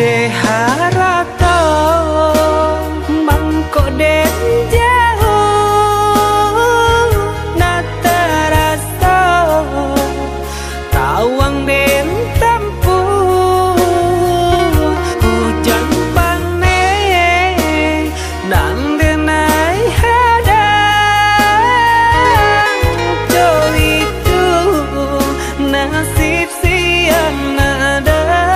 Deharato mangko den jauh nataraso tawang den tempuh hujan pane nang denai hadang jauh itu nasib siang nadaga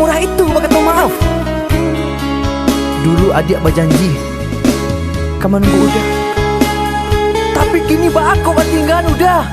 orang itu berkata maaf. Dulu adik berjanji kamu nunggu udah, tapi kini aku tinggal udah.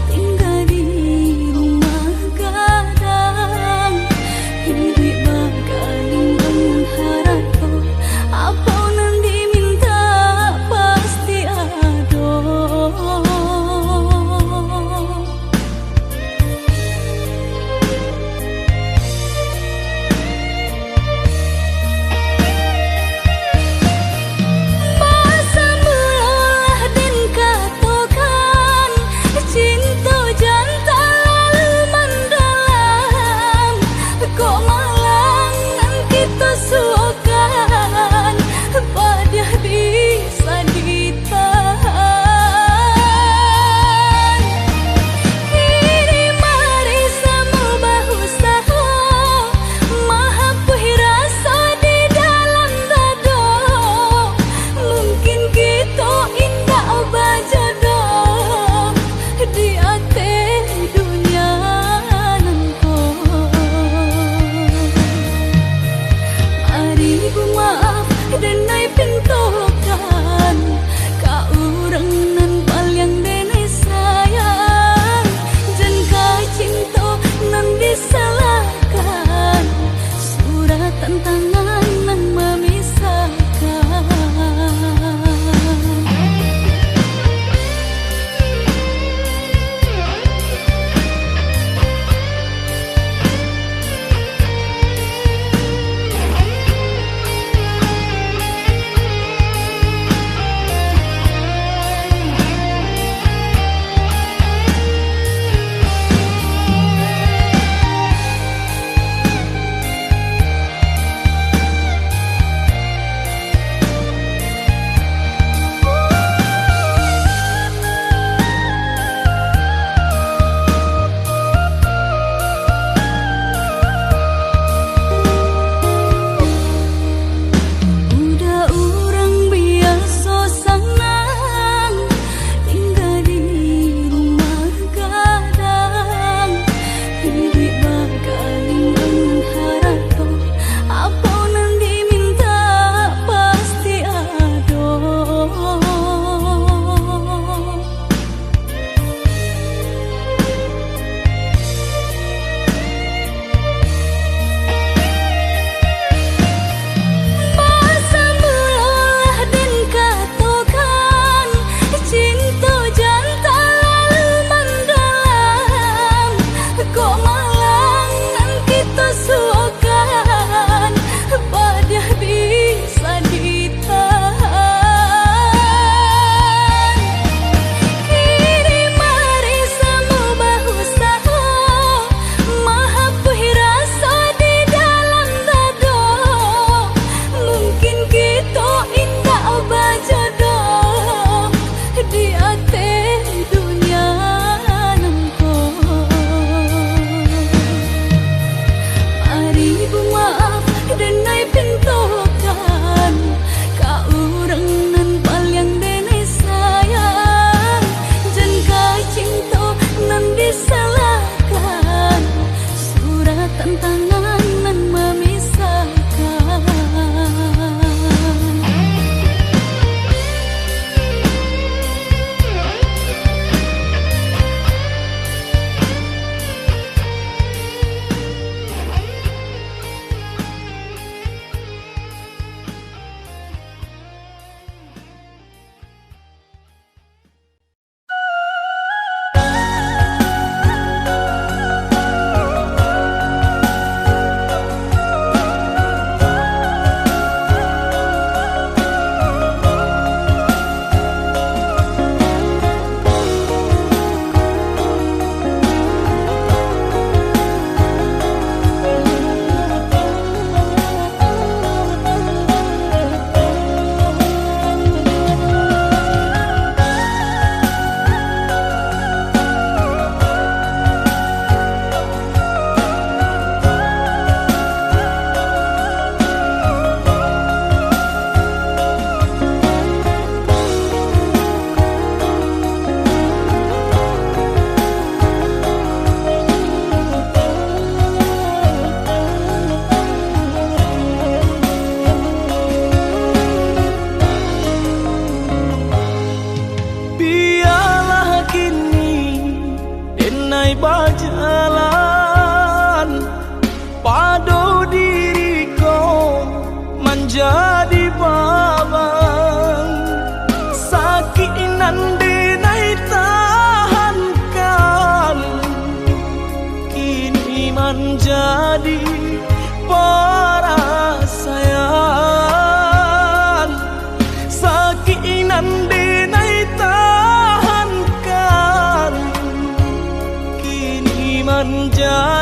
Tinggal di rumah gadang.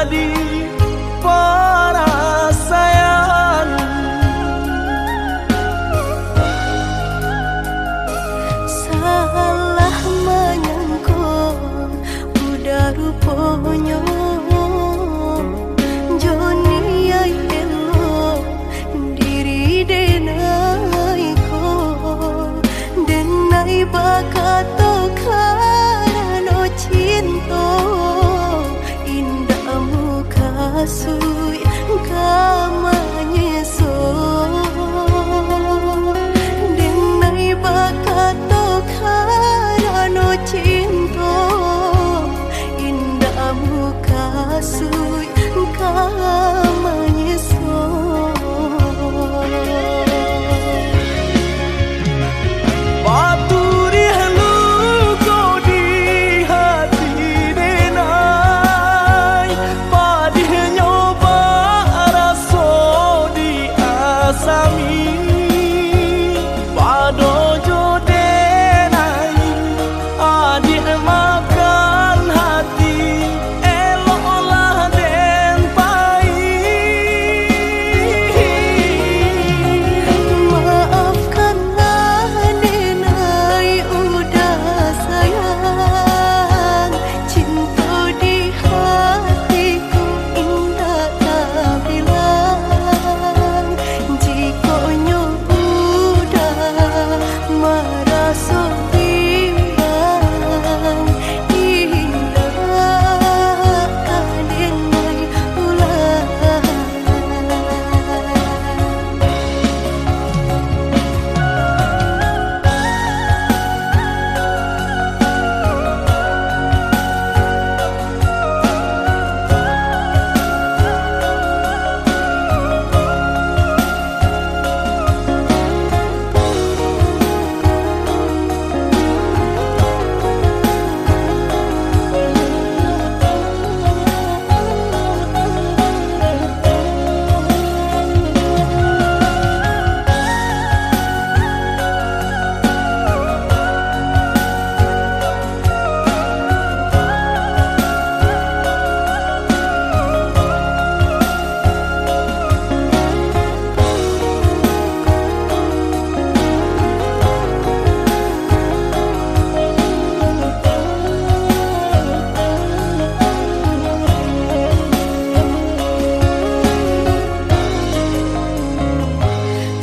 jadi perasaan. Salah menyangka udah rupanya Joni ay elo diri denai ko denai bakato karano cinta indah muka sui kamanyeso denai bakato karano cinta indah muka sui kamanyeso. Batu dihaluko di hati denai, padih nyoba raso di asami. Pado jo denai, adik makan hati, eloklah den pai. Maafkanlah denai udah sayang, cinta di hatiku indah tak bilang. Jika udah merasa bimbang, indah denai ulang.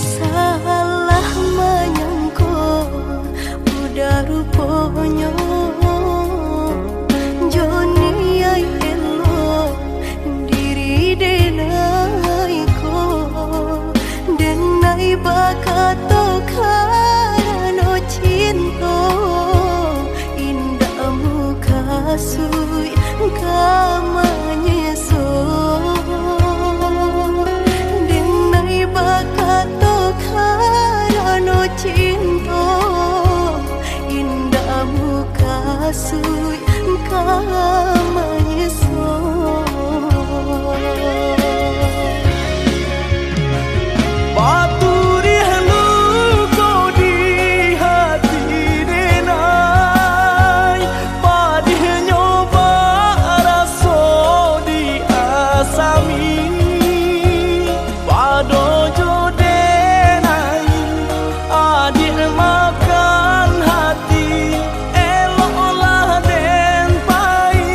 Salah menyangka udah rupanya Joni ay elo diri denai ko denai bakato karano cinta indah muka sui kamanyeso denai bakato karano cinta indah muka sui kamanyeso. Batu dihaluko di hati denai, padih nyoba raso di asami. Pado jo denai, adik makan hati, eloklah den pai.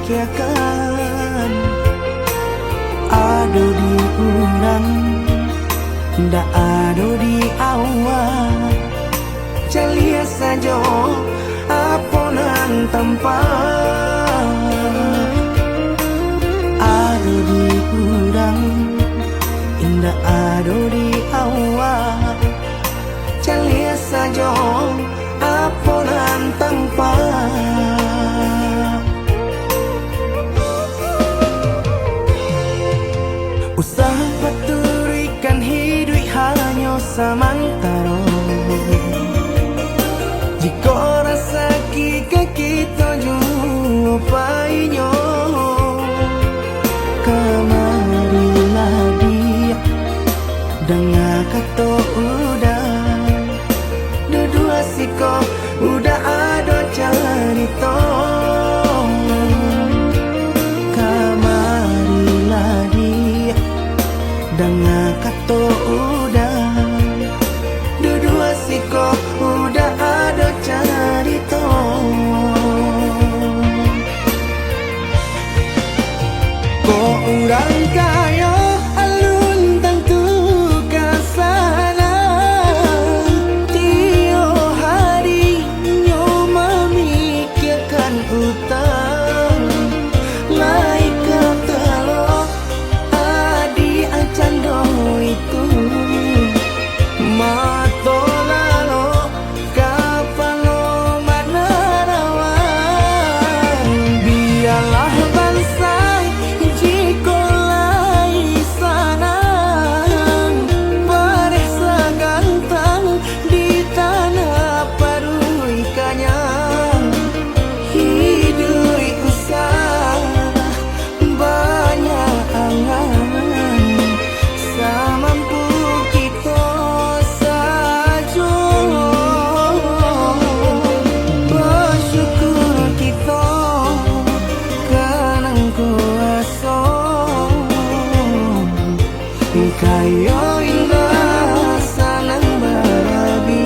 memikirkan ado di urang ndak ado di awal celia saja aponan tempat ado di urang indah ado di awal celia saja aponan tempat usaha paturikan hidup hanya samantara jika rasa kita jumpai-nya kamarilah dia dengar kata udah dua siko udah ada cerita kamarilah dia dengar kata udah dua siko udah ada cerita kok orang kaya alun tentu kasana tiap hari nyo memikirkan utang lain kata lo adi acando itu mato lalo kapalo mana rawan biarlah bangsa jika lai sanang beresa gantang di tanah parui kanyang hidup usah banyak angan samampu kita saja bersyukur kita kanang kuasa kaya indah sanang barabi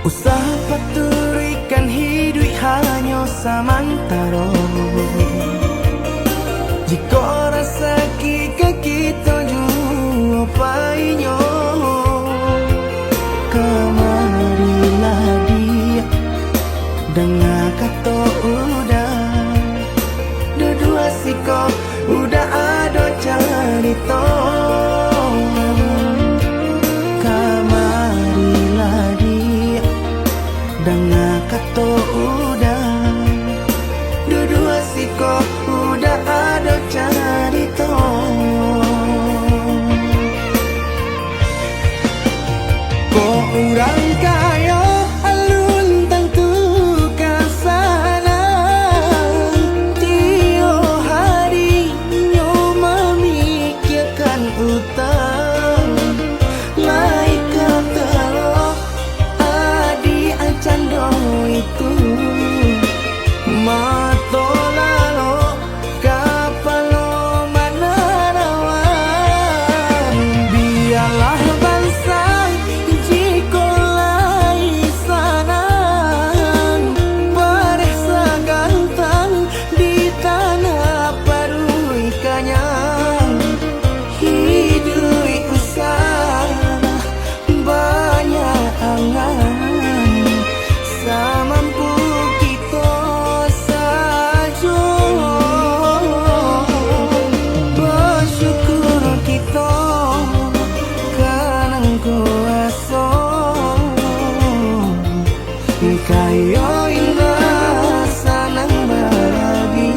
usaha paturikan hidup hanya samantara jika rasa kita jumpai-nya kamarilah dia dengar kata udah dua siko udah ada cerita kamarilah dia dengar kata udah dua siko udah ada cerita kok orang kaya alun tentu kasana tiap hari nyo memikirkan utang lain kata lo adi acando kayo indah sanang baragi.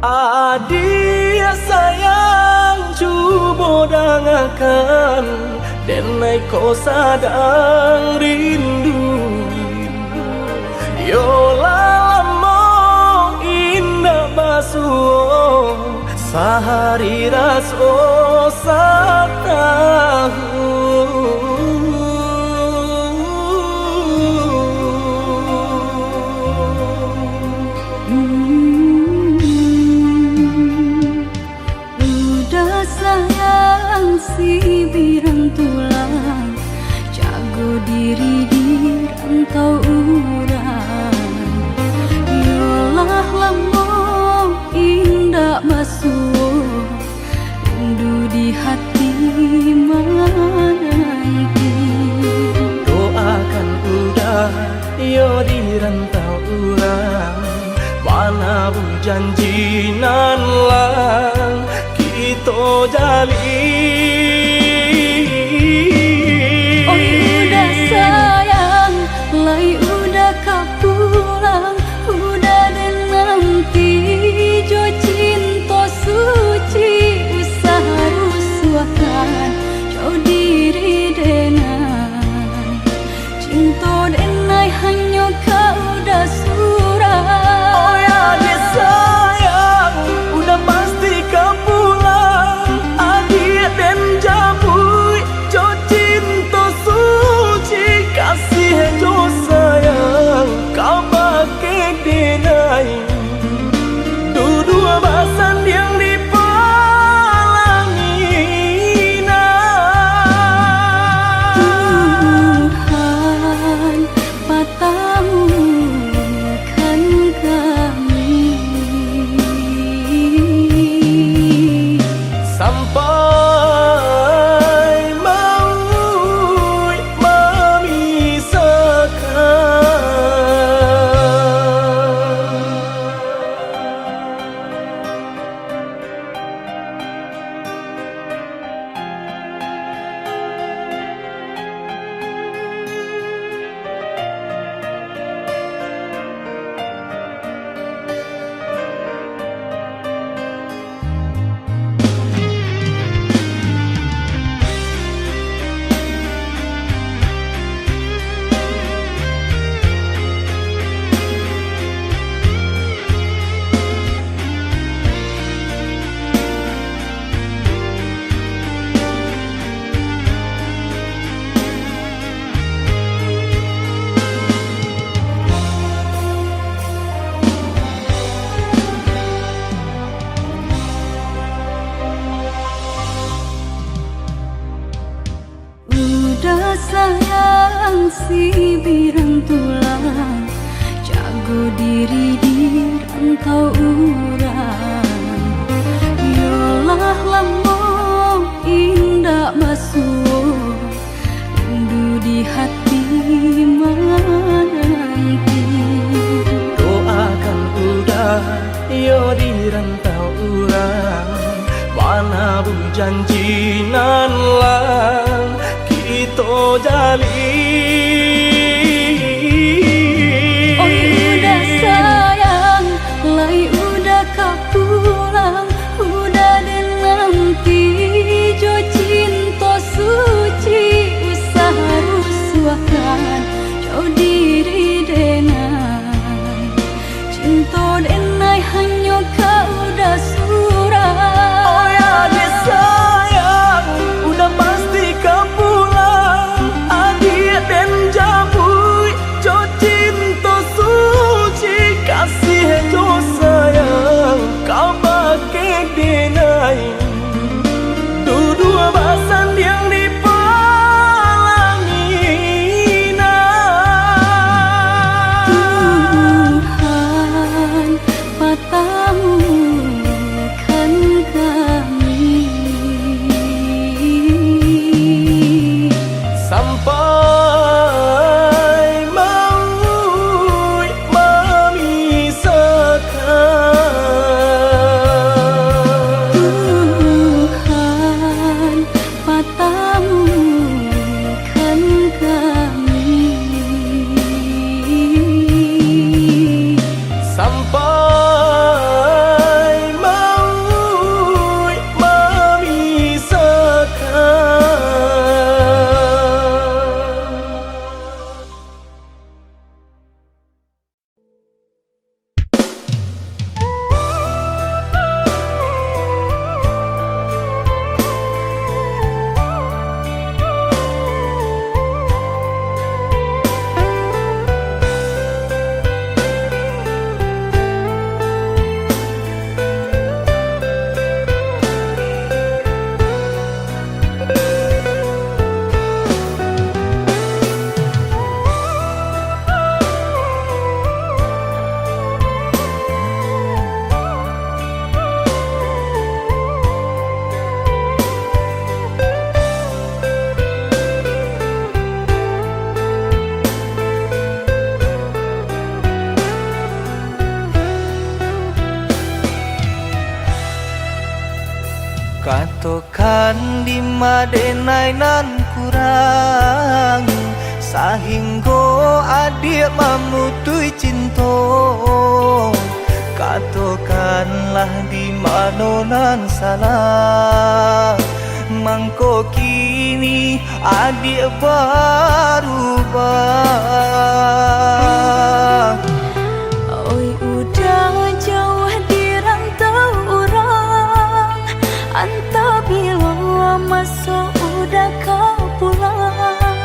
Adia sayang cuba dengarkan denai kau sadang rindu. Yola lama indah basuh sehari raso satahu. Si birang tulang jago diri di rantau urang. Yolah lamo indah basuh rindu di hati menanti. Doakan udah yo di rantau urang, mana bu janji nan lang kita jalin. Oh udah sayang, lai udah kau pulang, udah dan nanti jo cinta suci usaha rusuhkan jauh diri denai. Cinta denai hanya kau udah surah. Oh ya dia sayang, udah pasti kau pulang. Adik dan jabui jo cinta suci, kasih jo sayang kau pakai denai. Dua basan yang dipalangina. Tuhan patamukan kami sampai maut udah sayang si birang tulang jago diri di rantau urang. Yolah lamo indah basuh rindu di hati menanti. Doakan udah yo di rantau urang, mana bu janji nan lang madenai nan kurang sahingga adik memutui cinta. Katakanlah di mana nan salah, mangko kini adik berubah. Oi udah jauh di rantau orang, entah bila masa udah kau pulang.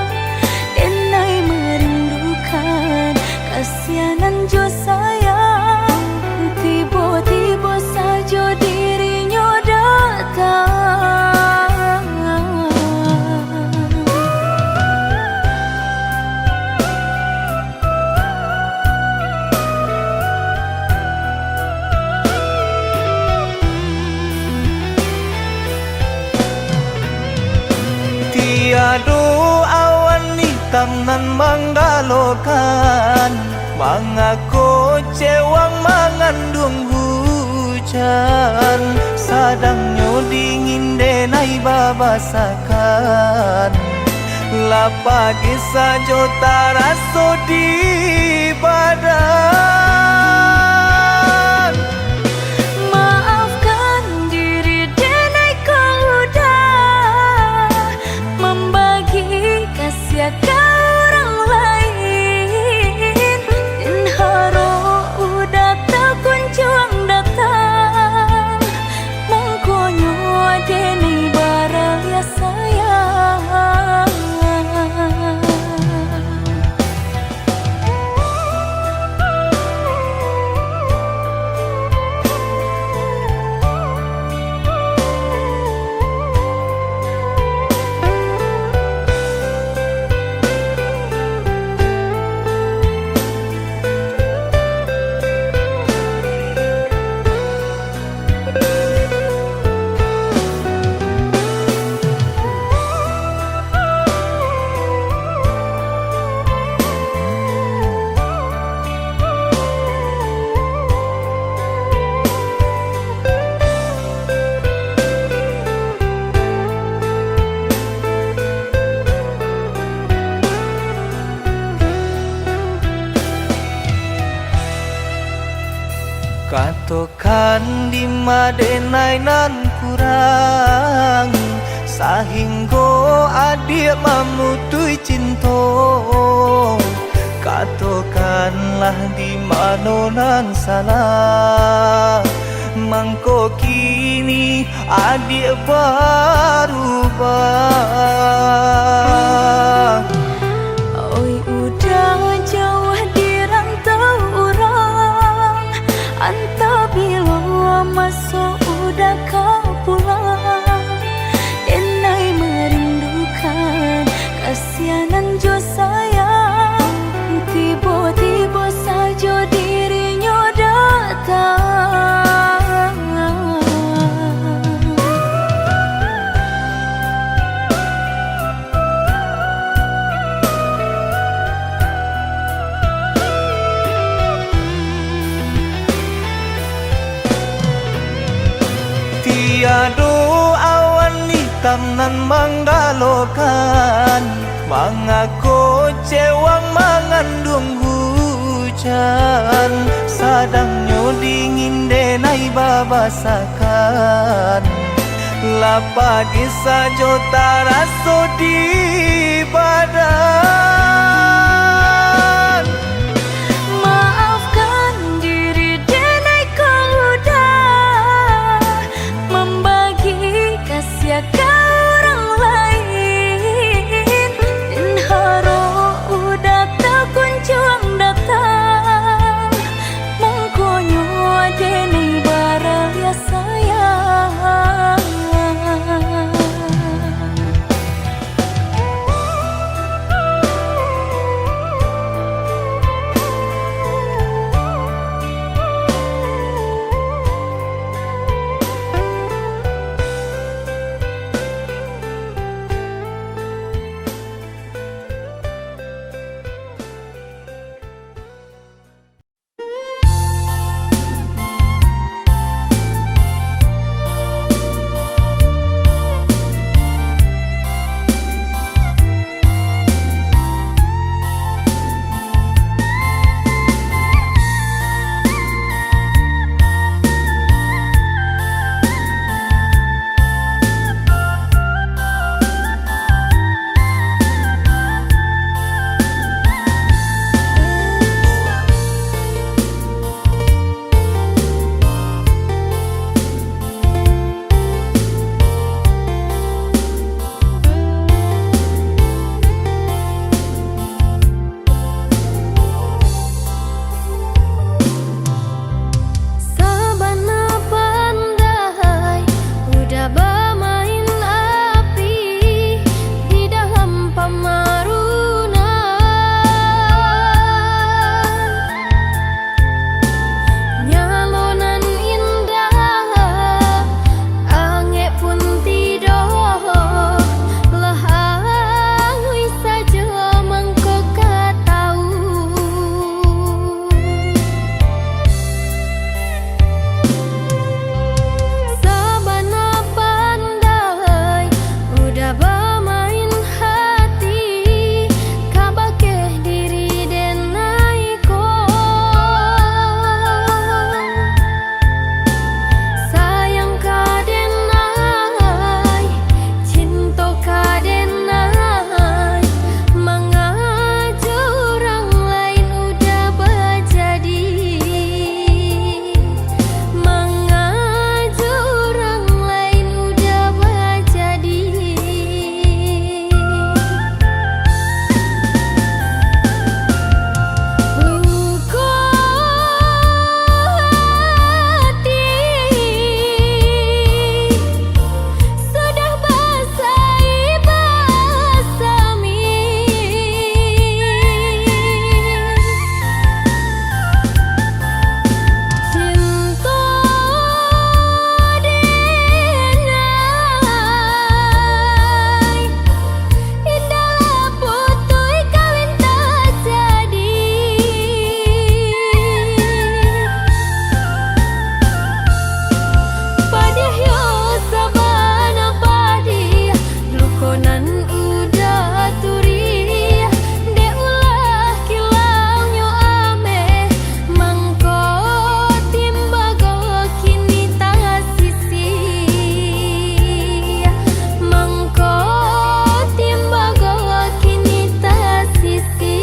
Denai merindukan kasihanan jo sayang, tiba-tiba saja dirinya datang. Tiada awan hitam nan menggalokan, mengaku cewang mengandung hujan. Sadangnya dingin denai babasakan, lapagi saja taraso di badan. Maafkan diri denai kau udah membagi kasih ke orang lain, dan harap udah tak kunjung datang. Mengkonyo denai baraya sayang. Katakan di madenai nan kurang, sahingga adik memutui cinta. Katakanlah di mana nan salah, mangko kini adik berubah. Oi udah jauh di rantau orang, entah bila masa udah kau pulang. Denai merindukan kasihanan jo sayang, tiba-tiba saja dirinya datang. Tiada awan hitam nan menggalokan, mengaku cewang mengandung hujan. Sadangnya dingin denai babasakan, lapagi saja taraso di badan. Maafkan diri denai kau udah membagi kasih ke orang lain, dan harap udah tak kunjung datang. Mengkonyo denai baraya sayang. pemain hati, kabake diri denai ko. Sayang ka denai, cinta ka denai, mengaju orang lain udah berjadi, mengaju orang lain udah berjadi. Luka hati sudah basahi basami, cinta denai, indah putui kawin tak jadi. Padih yo sabana padih, lukonan udah turi, de ulah kilau nyo ame, mangko timbago kini tak sisi, mangko timbago kini tak sisi.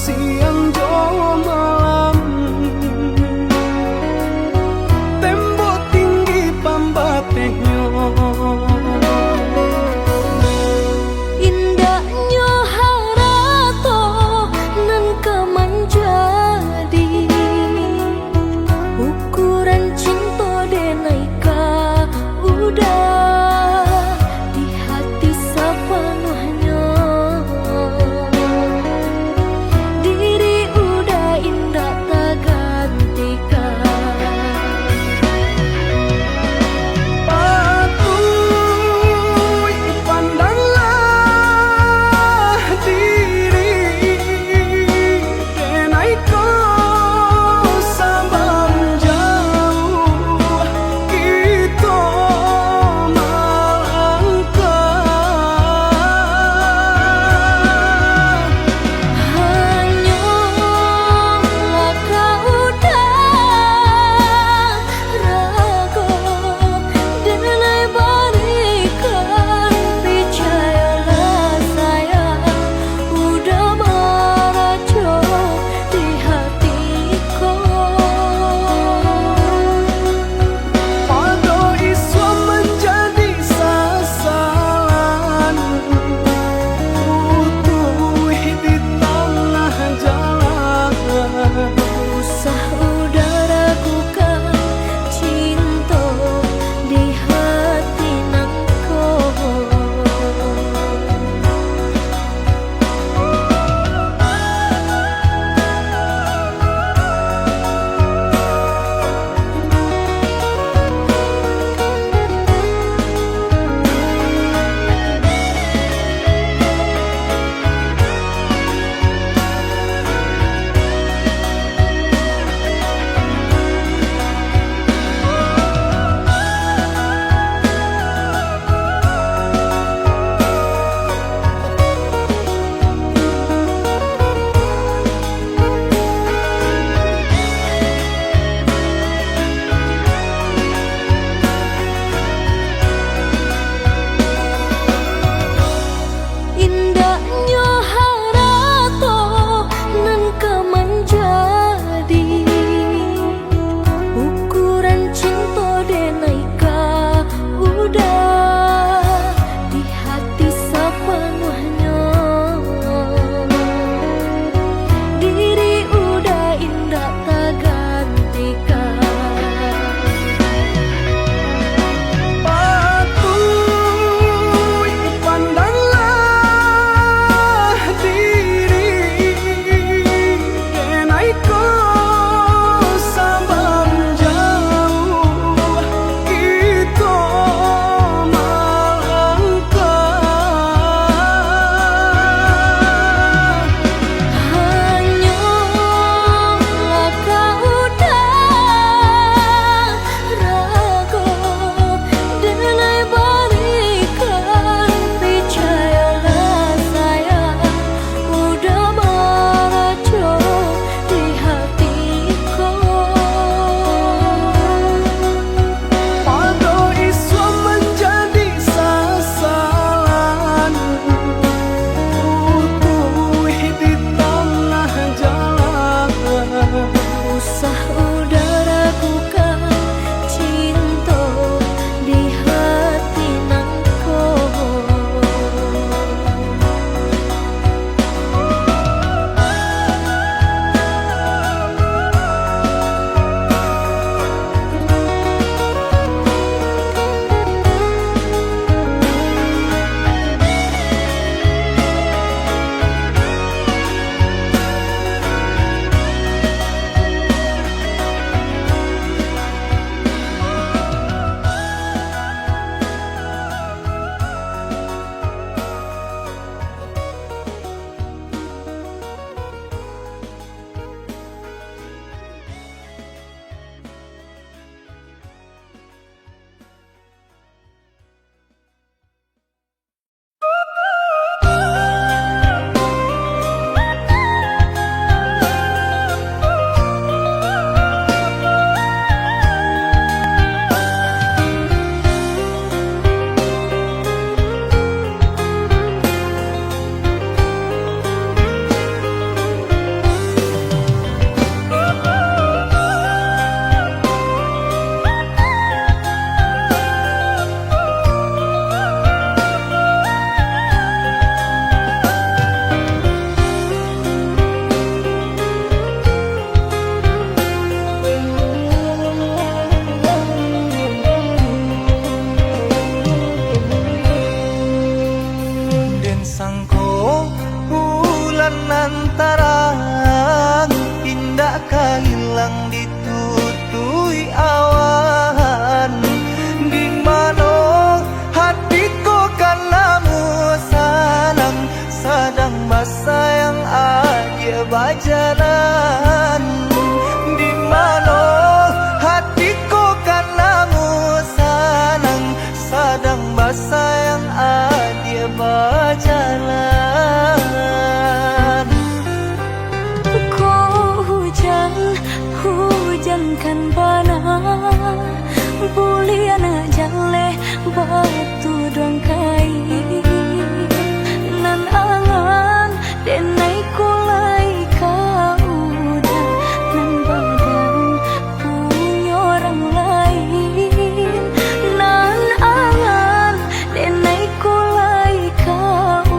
siang jo malam, tembok tinggi pambatenyo. Indahnya harato nan kemanjadi ukuran cinta denaika udah di hati sepenuhnya. Diri tarang, indah hilang ditutui awan. Di mana hatiku karenamu sayang, sedang bersayang aja berjalan. Di mana hatiku karenamu sayang, sedang bersayang aja berjalan. Hujan kan panah, bulian jale batu dong kai. Nan angan denai kulai kau udah, nan badan punya orang lain. Nan angan denai kulai kau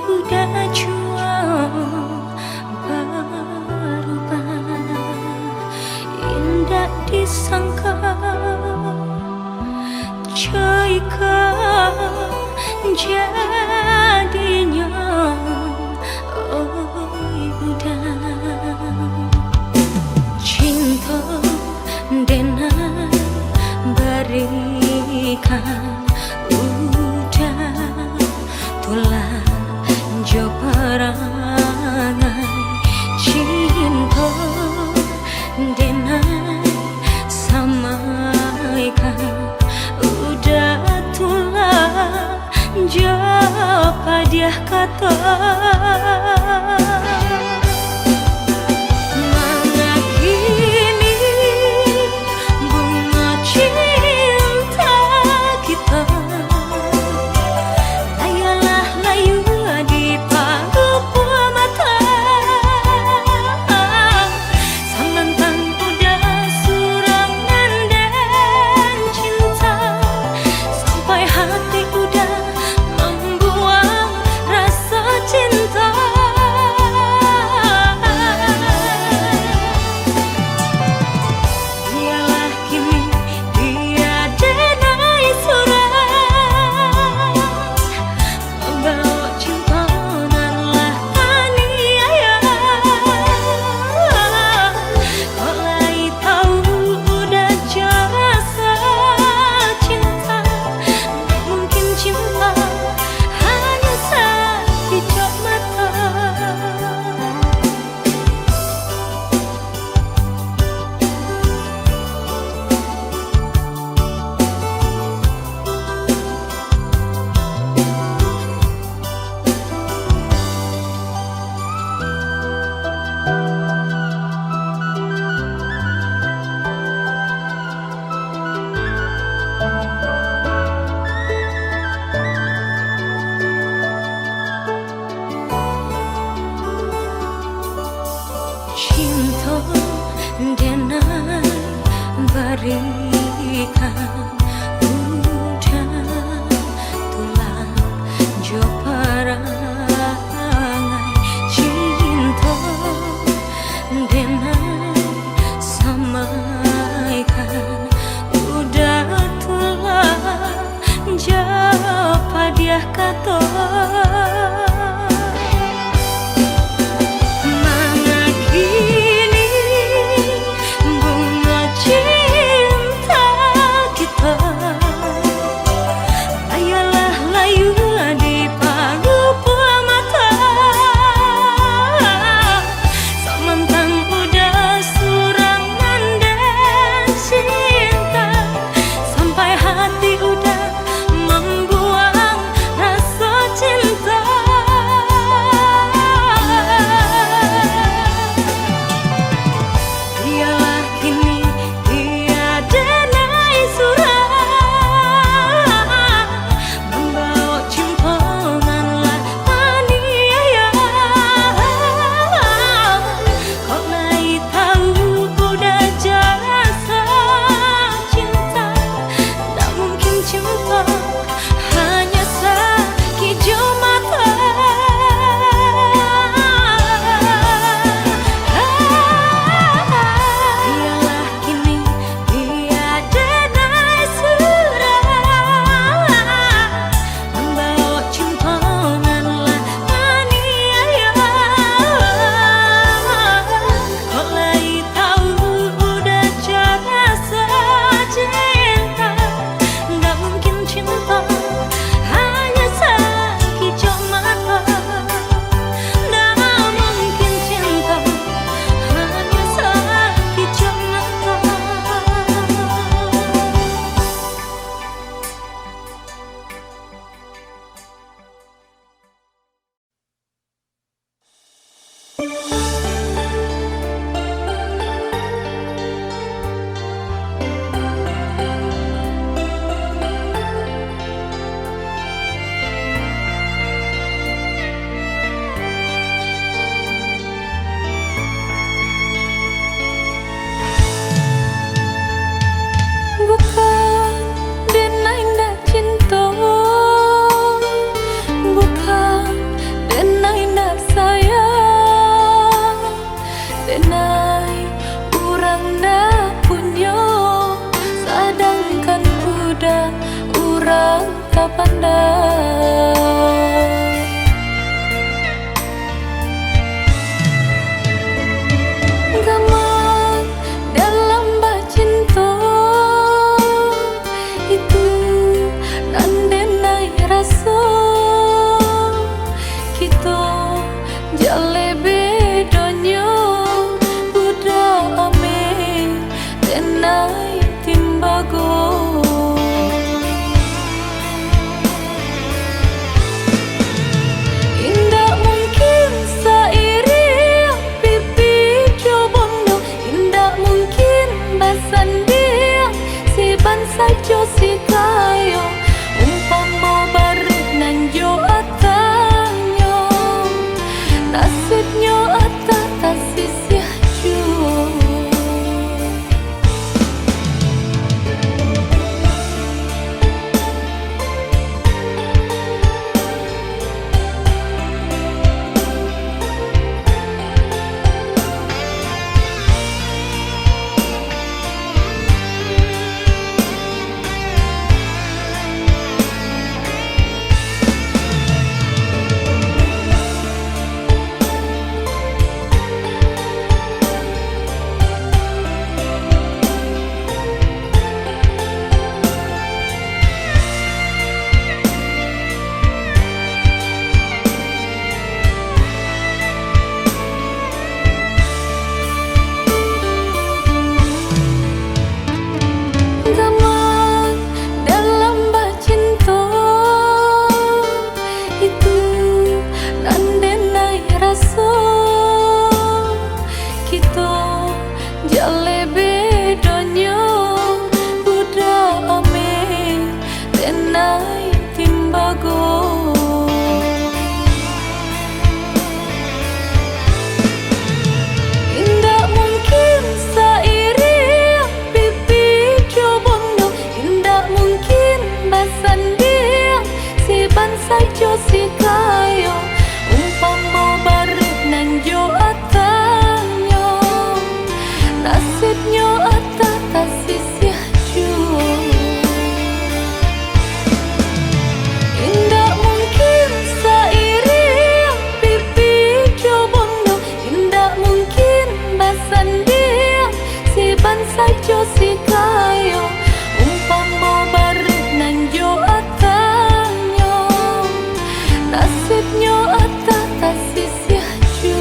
udah jauh berubah, indah disangka jika jadinya udah cinta dengan berikan udah tulah jo perangai cinta dengan samaikan udah tulah jo padiah kata cinta dengan berikan udah tulah jo perangai cinta dengan samaikan udah tulah jo padiah kata cinta kita tak pandang. Gaman dalam bacinta itu nandenai rasa kita jale bedanya budak ame tenai timbago. Indah mungkin sairi pipi jobondo, indah mungkin basan dia si bansa jo si kayo umpama bareng nan jo atanyo nasibnya atas tasisih jo. Gaman dalam bacinta itu nandenai rasa kita jale bedanya budak ame tenai timbago. Indah mungkin sairi pipi jobondo, indah mungkin basan dia si bansa jo si kayo umpama bareng nan jo atanyo nasibnya atas tasisih jo. Indah mungkin sairi pipi jobondo, indah mungkin basan dia si bansa jo si kayo umpama bareng nan jo atanyo nasibnya atas tasisih jo.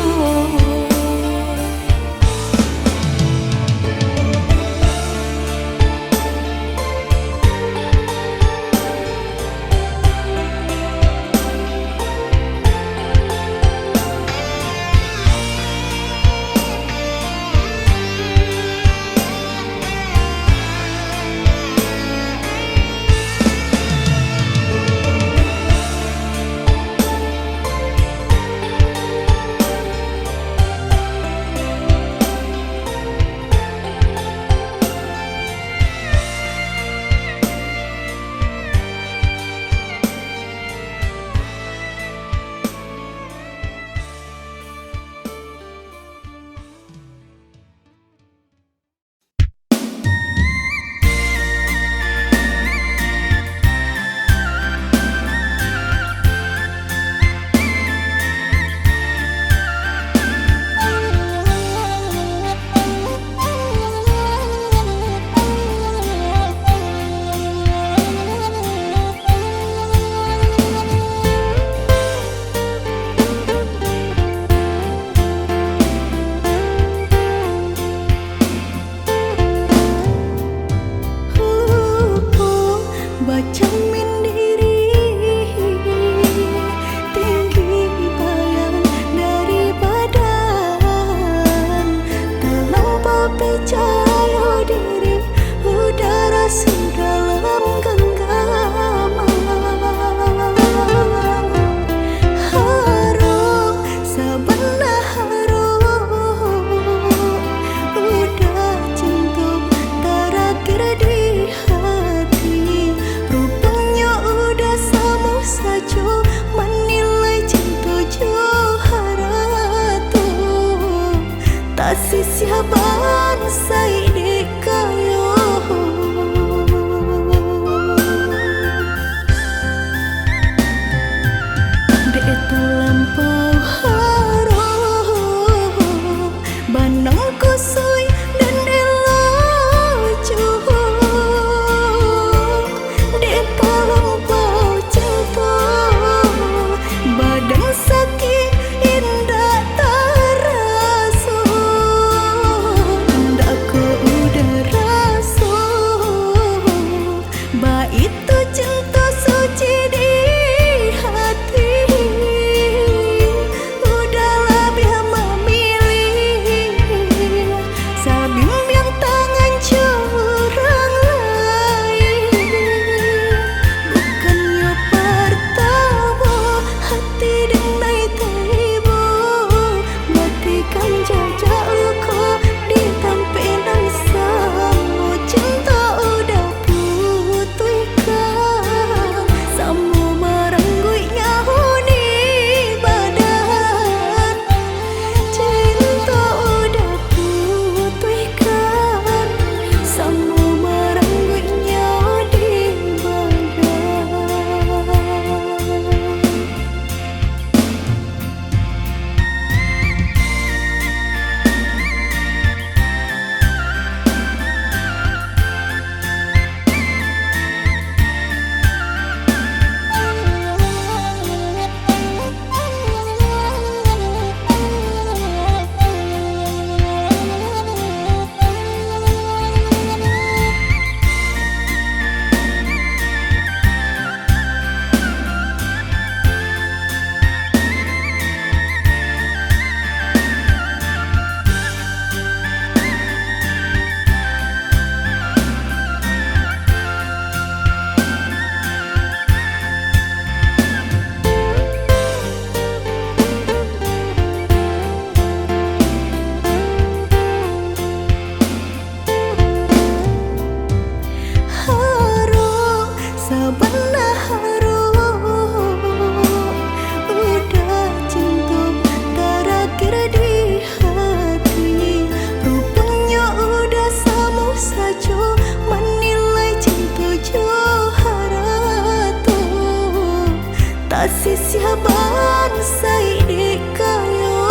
sisiaban say di kayo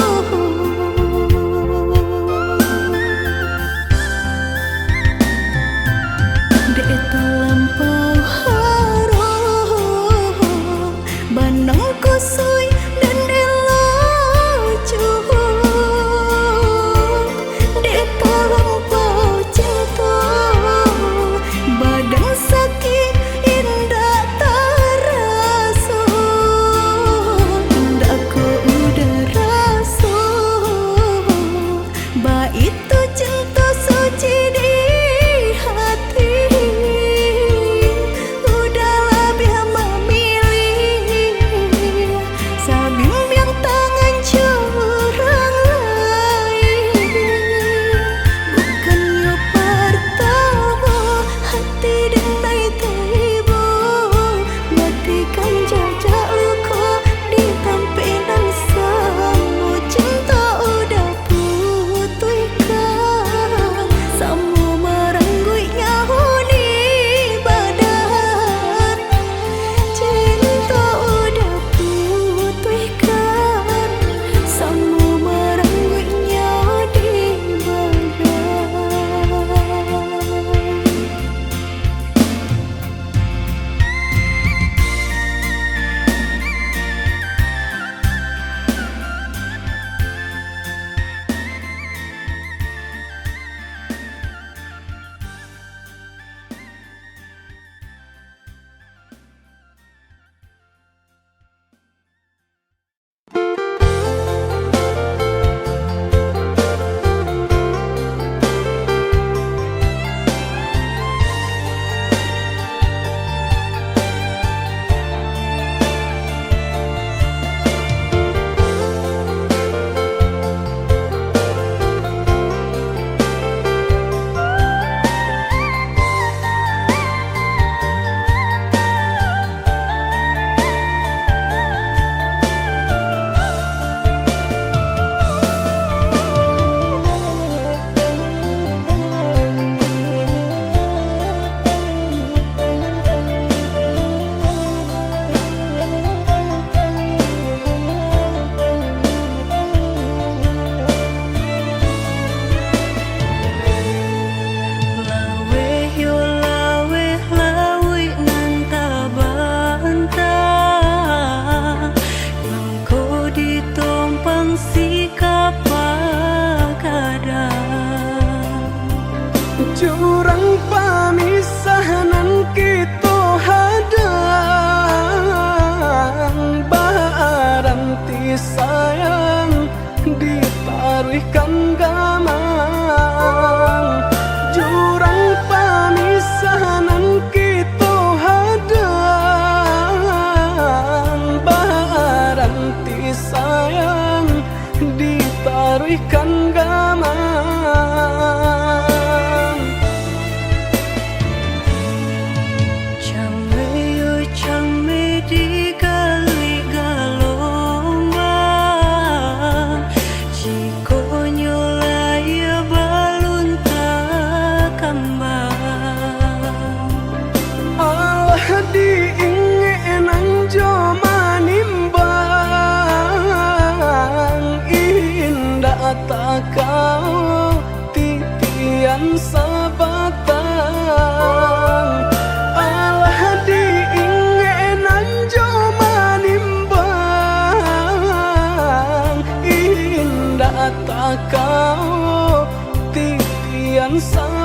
de lampau harum banang kusoy dan elo cuhur de lampau cinta badan sakit indah terasa indah ku udah rasa ba itu cinta suci di hati udah lebih memilih sabim yang tangan curang lain bukannya pertama hati denai tiba matikan jajak luka di tampilan samu cinta udah putihkan samu merenggut nyahuni badan cinta udah putihkan samu merenggut nyah di Jurang pamisahan kita hadang baranti sayang ditaruhkan gamang jurang pamisahan kita hadang baranti sayang ditaruhkan gamang kau titian sabatang alah diingenan joma nimbang indah tak kau titian sabatang